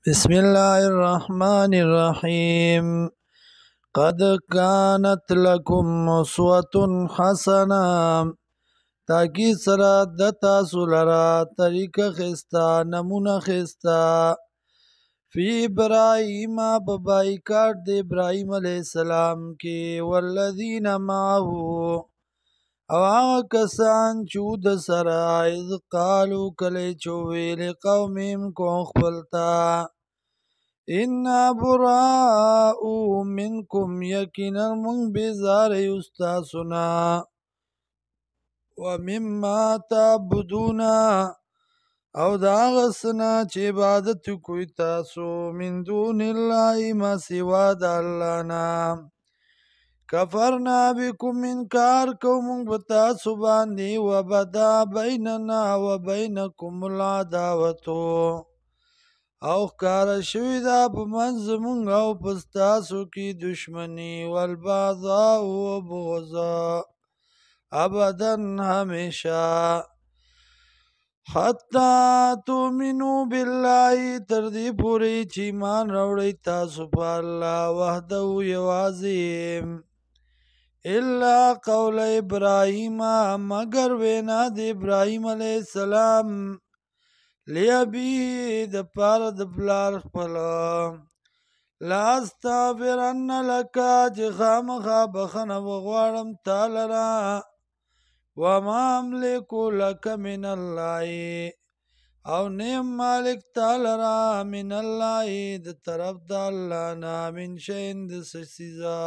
بسم الله الرحمن الرحيم قد كانت لكم أسوة حسنة تاکی سره د تاسو لرا طریقه خستا نمونه خستا فی ابراهیم ببایکاٹ د ابراهیم علیہ السلام کی والذین معه او هغه کسان چې د سره اذ قالو کله چویل قومهم کو خپلتا انا براء منکم یقینا من بیزار استاسنا ومما تعبدون او دا غسنا چې عبادت کوي تاسو من دون الله ما سوا د الله نه کفرنا بكم انکار کوم بتاسو باندې وبدا بیننا وبینکم العداوه او کار شوی دا په منځ مونږ او پستاسو کې دشمنی والبغضاء و بغضاء ابدا همیشه حتی تؤمنو بالله تر دې پورې چې ایمان راوړی تاسو په الله وحده یوازې الا قول ابراهیم مگر وینا د ابراهیم علیه السلام لیابی د پاره د پلار خپل لاستغفرن لک چې خامخا بخنه وغواړم تعالی را وما املک لک من الله او نیم مالک تعالی را من الله د طرف د الله نه من شین د سسیزا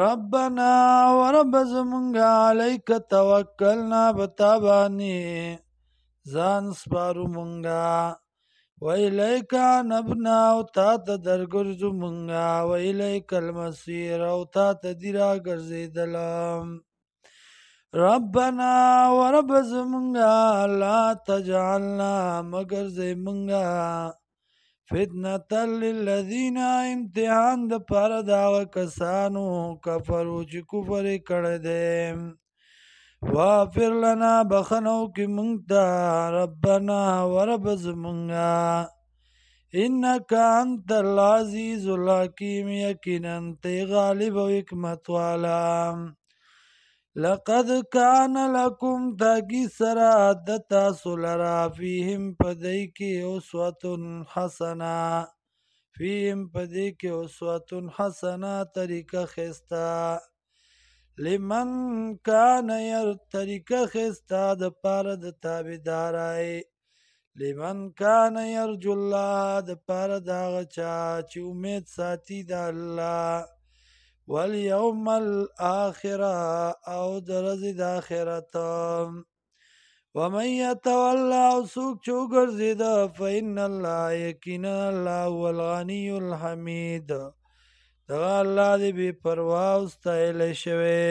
ربنا ورب زمونږه علیک توکلنا بتابانی ځان سپارو مونږه و الیک نبنا او تا ته درګرځو مونږه و الیک المصیر او تا ته دی راګرځېدلم ربنا ورب زمونږه لا تجعلنا مگر زمونږه فتنة للذین امتحان د پاره د هغه کسانو کفرو چې کفر یې کړی دی واغفر لنا بخنو کی منگتا ربنا ورب زمونگا انکا انت العزیز الحکیم یقینا تی غالب و حکمت والا لقد کان لکم تاکی سرا دتا سلرا فیہم پدئی کی اسوة حسنا فیہم پدئی کی اسوة حسنا طریقہ خستا لمن کان یر طریقه خستا د پاره د تابعدارای لمن کان یرجو الله د پاره د هغه چا چې امید ساتي د الله والیوم الاخره او د ورځې د آخرت ومن یتولا او څوک چې وګرځېده فإن الله یقینا الله هو الغنی الحمید دغه الله دې بې پروا او ستایلی شوی